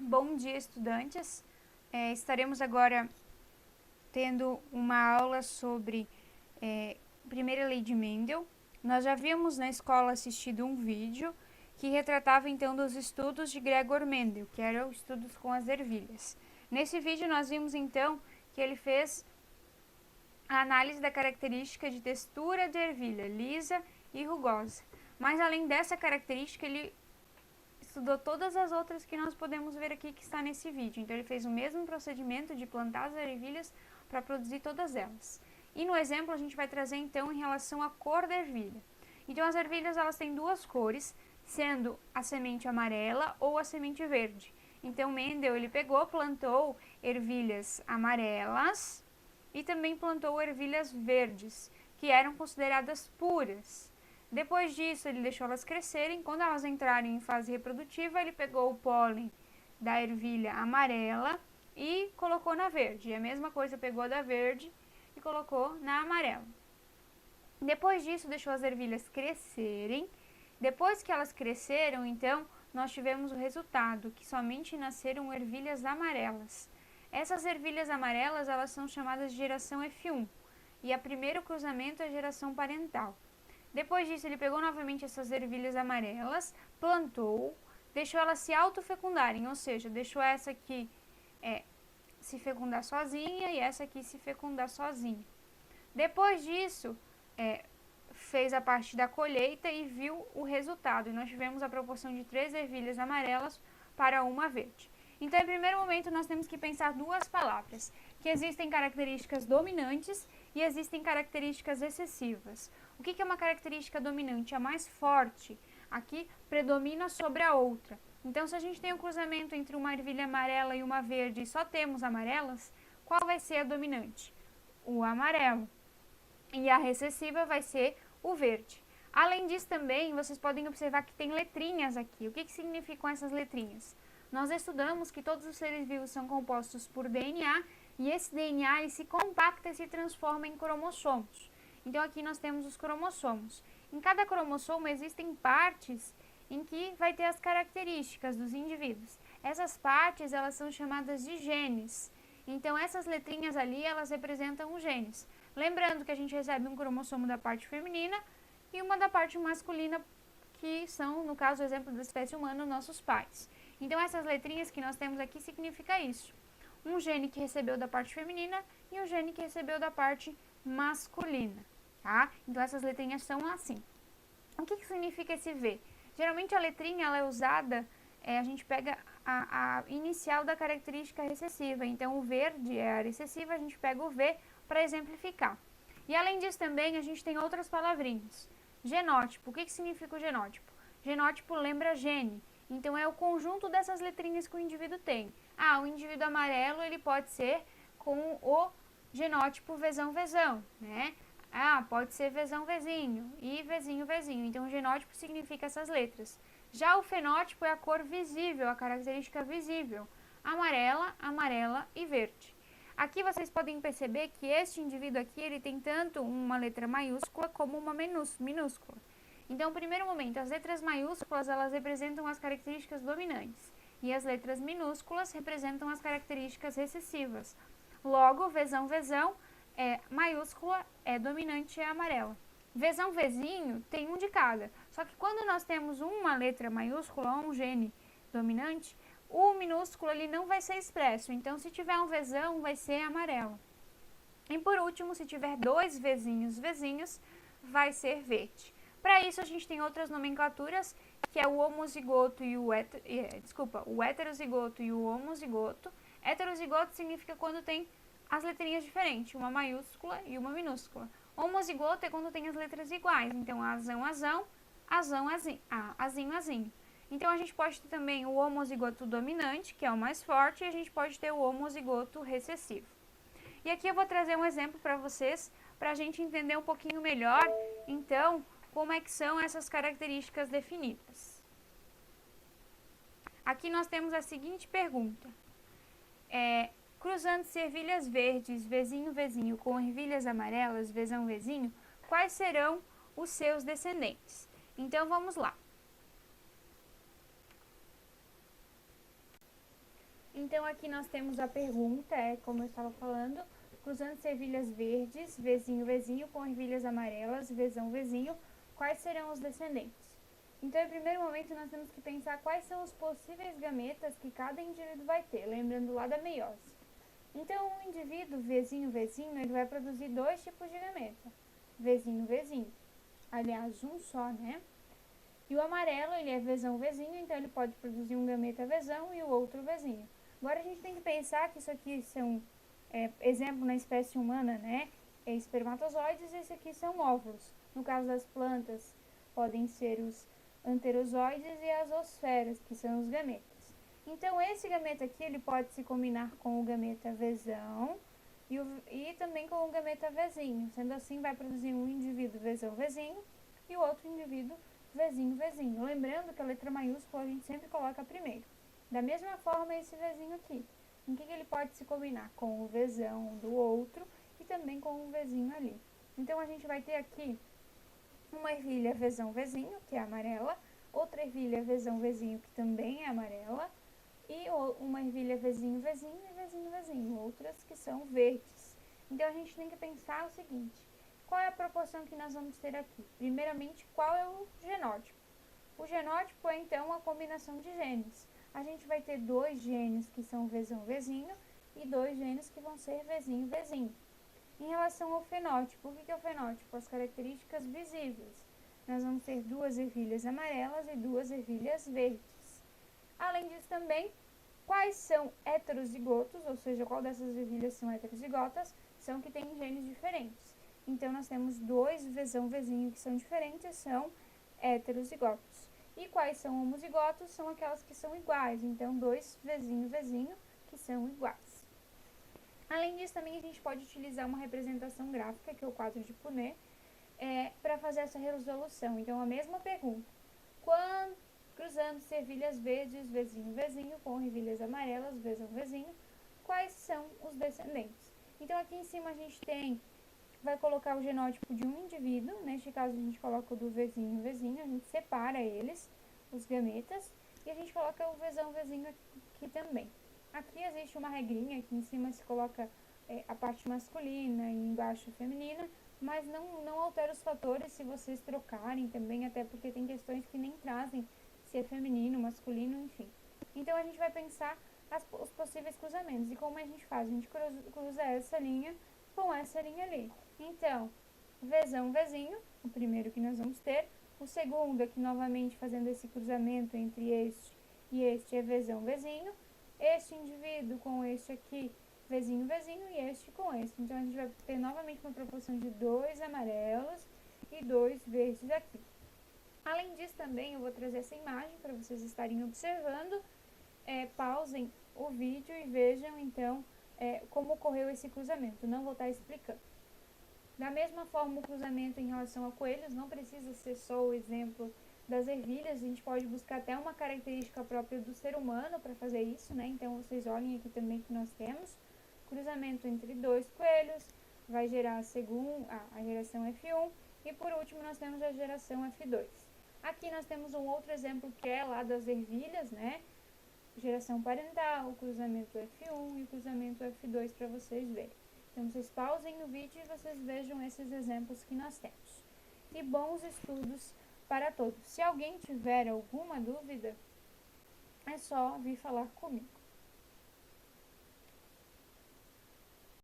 Bom dia, estudantes. Estaremos agora tendo uma aula sobre primeira lei de Mendel. Nós já havíamos na escola assistido um vídeo que retratava então dos estudos de Gregor Mendel, que eram estudos com as ervilhas. Nesse vídeo nós vimos então que ele fez a análise da característica de textura de ervilha, lisa e rugosa. Mas além dessa característica, ele estudou todas as outras que nós podemos ver aqui que está nesse vídeo. Então ele fez o mesmo procedimento de plantar as ervilhas para produzir todas elas. E no exemplo a gente vai trazer então em relação à cor da ervilha. Então as ervilhas elas têm duas cores, sendo a semente amarela ou a semente verde. Então Mendel ele pegou, plantou ervilhas amarelas e também plantou ervilhas verdes, que eram consideradas puras. Depois disso, ele deixou elas crescerem. Quando elas entrarem em fase reprodutiva, ele pegou o pólen da ervilha amarela e colocou na verde. E a mesma coisa, pegou da verde e colocou na amarela. Depois disso, deixou as ervilhas crescerem. Depois que elas cresceram, então, nós tivemos o resultado, que somente nasceram ervilhas amarelas. Essas ervilhas amarelas, elas são chamadas de geração F1. E o primeiro cruzamento é a geração parental. Depois disso, ele pegou novamente essas ervilhas amarelas, plantou, deixou elas se autofecundarem, ou seja, deixou essa aqui se fecundar sozinha e essa aqui se fecundar sozinha. Depois disso, fez a parte da colheita e viu o resultado. E nós tivemos a proporção de 3 ervilhas amarelas para uma verde. Então, em primeiro momento, nós temos que pensar duas palavras, que existem características dominantes e existem características recessivas. O que é uma característica dominante? A mais forte, aqui predomina sobre a outra. Então, se a gente tem um cruzamento entre uma ervilha amarela e uma verde e só temos amarelas, qual vai ser a dominante? O amarelo. E a recessiva vai ser o verde. Além disso também, vocês podem observar que tem letrinhas aqui. O que significam essas letrinhas? Nós estudamos que todos os seres vivos são compostos por DNA e esse DNA ele se compacta e se transforma em cromossomos. Então aqui nós temos os cromossomos. Em cada cromossomo existem partes em que vai ter as características dos indivíduos. Essas partes elas são chamadas de genes. Então essas letrinhas ali elas representam os genes. Lembrando que a gente recebe um cromossomo da parte feminina e uma da parte masculina, que são, no caso, o exemplo da espécie humana, nossos pais. Então, essas letrinhas que nós temos aqui significa isso. Um gene que recebeu da parte feminina e um gene que recebeu da parte masculina, tá? Então, essas letrinhas são assim. O que significa esse V? Geralmente, a letrinha ela é usada, a gente pega a inicial da característica recessiva. Então, o verde é a recessiva, a gente pega o V para exemplificar. E, além disso, também, a gente tem outras palavrinhas. Genótipo. O que significa o genótipo? Genótipo lembra gene. Então, é o conjunto dessas letrinhas que o indivíduo tem. O indivíduo amarelo, ele pode ser com o genótipo Vzão-Vzão, né? Pode ser Vzão-Vzinho e Vzinho-Vzinho. Então, o genótipo significa essas letras. Já o fenótipo é a cor visível, a característica visível. Amarela, amarela e verde. Aqui vocês podem perceber que este indivíduo aqui, ele tem tanto uma letra maiúscula como uma minúscula. Então, no primeiro momento, as letras maiúsculas, elas representam as características dominantes. E as letras minúsculas representam as características recessivas. Logo, Vzão-Vzão é maiúscula, é dominante, é amarela. Vzão-Vzinho tem um de cada. Só que quando nós temos uma letra maiúscula, um gene dominante, o minúsculo ele não vai ser expresso. Então, se tiver um Vzão, vai ser amarelo. E por último, se tiver 2 Vzinhos, vai ser verde. Para isso, a gente tem outras nomenclaturas, que é o homozigoto e o heterozigoto e o homozigoto. Heterozigoto significa quando tem as letrinhas diferentes, uma maiúscula e uma minúscula. Homozigoto é quando tem as letras iguais, então azão, azão, azão, azinho, azinho, azinho. Então, a gente pode ter também o homozigoto dominante, que é o mais forte, e a gente pode ter o homozigoto recessivo. E aqui eu vou trazer um exemplo para vocês, para a gente entender um pouquinho melhor, então, como é que são essas características definidas. Aqui nós temos a seguinte pergunta. Cruzando-se ervilhas verdes, Vzinho, com ervilhas amarelas, Vzão, quais serão os seus descendentes? Então, vamos lá. Então aqui nós temos a pergunta, como eu estava falando, cruzando ervilhas verdes, vezinho, vezinho, com ervilhas amarelas, vezão, vezinho, quais serão os descendentes? Então, em primeiro momento, nós temos que pensar quais são os possíveis gametas que cada indivíduo vai ter, lembrando lá da meiose. Então, o indivíduo vezinho, vezinho, ele vai produzir dois tipos de gameta, vezinho, vezinho. Aliás, um só, né? E o amarelo, ele é vezão, vezinho, então ele pode produzir um gameta vezão e o outro vezinho. Agora, a gente tem que pensar que isso aqui são, exemplo na espécie humana, né? Espermatozoides, e esse aqui são óvulos. No caso das plantas, podem ser os anterozoides e as osferas, que são os gametas. Então, esse gameta aqui, ele pode se combinar com o gameta vezão e também com o gameta vezinho. Sendo assim, vai produzir um indivíduo vezão, vezinho e o outro indivíduo vezinho, vezinho. Lembrando que a letra maiúscula a gente sempre coloca primeiro. Da mesma forma, esse vezinho aqui. Em que ele pode se combinar? Com o vezão do outro e também com o vezinho ali. Então, a gente vai ter aqui uma ervilha vezão, vezinho, que é amarela, outra ervilha vezão, vezinho, que também é amarela, e uma ervilha vezinho, vezinho e vezinho, vezinho, outras que são verdes. Então, a gente tem que pensar o seguinte: qual é a proporção que nós vamos ter aqui? Primeiramente, qual é o genótipo? O genótipo é, então, a combinação de genes. A gente vai ter dois genes que são vezão, vezinho, e dois genes que vão ser vezinho, vezinho. Em relação ao fenótipo, o que é o fenótipo? As características visíveis. Nós vamos ter duas ervilhas amarelas e duas ervilhas verdes. Além disso também, quais são heterozigotos, ou seja, qual dessas ervilhas são heterozigotas, são que têm genes diferentes. Então, nós temos dois vezão, vezinho que são diferentes, são heterozigotos. E quais são homozigotos? São aquelas que são iguais. Então, dois vezinho, vezinho que são iguais. Além disso, também a gente pode utilizar uma representação gráfica, que é o quadro de Punnett, para fazer essa resolução. Então, a mesma pergunta. Quando cruzando-se ervilhas verdes, vezinho, vezinho, com ervilhas amarelas, vezão, vezinho, quais são os descendentes? Então, aqui em cima a gente vai colocar o genótipo de um indivíduo, neste caso a gente coloca o do vezinho, vezinho, a gente separa eles, os gametas, e a gente coloca o vezão, vezinho aqui também. Aqui existe uma regrinha, aqui em cima se coloca a parte masculina e embaixo a feminina, mas não altera os fatores se vocês trocarem também, até porque tem questões que nem trazem se é feminino, masculino, enfim. Então a gente vai pensar os possíveis cruzamentos. E como a gente faz? A gente cruza essa linha com essa linha ali. Então, vezão, vezinho, o primeiro que nós vamos ter. O segundo aqui, novamente, fazendo esse cruzamento entre este e este, é vezão, vezinho. Este indivíduo com este aqui, vezinho, vezinho, e este com este. Então, a gente vai ter novamente uma proporção de dois amarelos e dois verdes aqui. Além disso, também eu vou trazer essa imagem para vocês estarem observando. Pausem o vídeo e vejam, então, como ocorreu esse cruzamento. Não vou estar explicando. Da mesma forma, o cruzamento em relação a coelhos não precisa ser só o exemplo das ervilhas, a gente pode buscar até uma característica própria do ser humano para fazer isso, né? Então, vocês olhem aqui também que nós temos cruzamento entre dois coelhos, vai gerar a geração F1, e por último nós temos a geração F2. Aqui nós temos um outro exemplo que é lá das ervilhas, né? Geração parental, o cruzamento F1 e o cruzamento F2 para vocês verem. Então, vocês pausem o vídeo e vocês vejam esses exemplos que nós temos. E bons estudos para todos. Se alguém tiver alguma dúvida, é só vir falar comigo.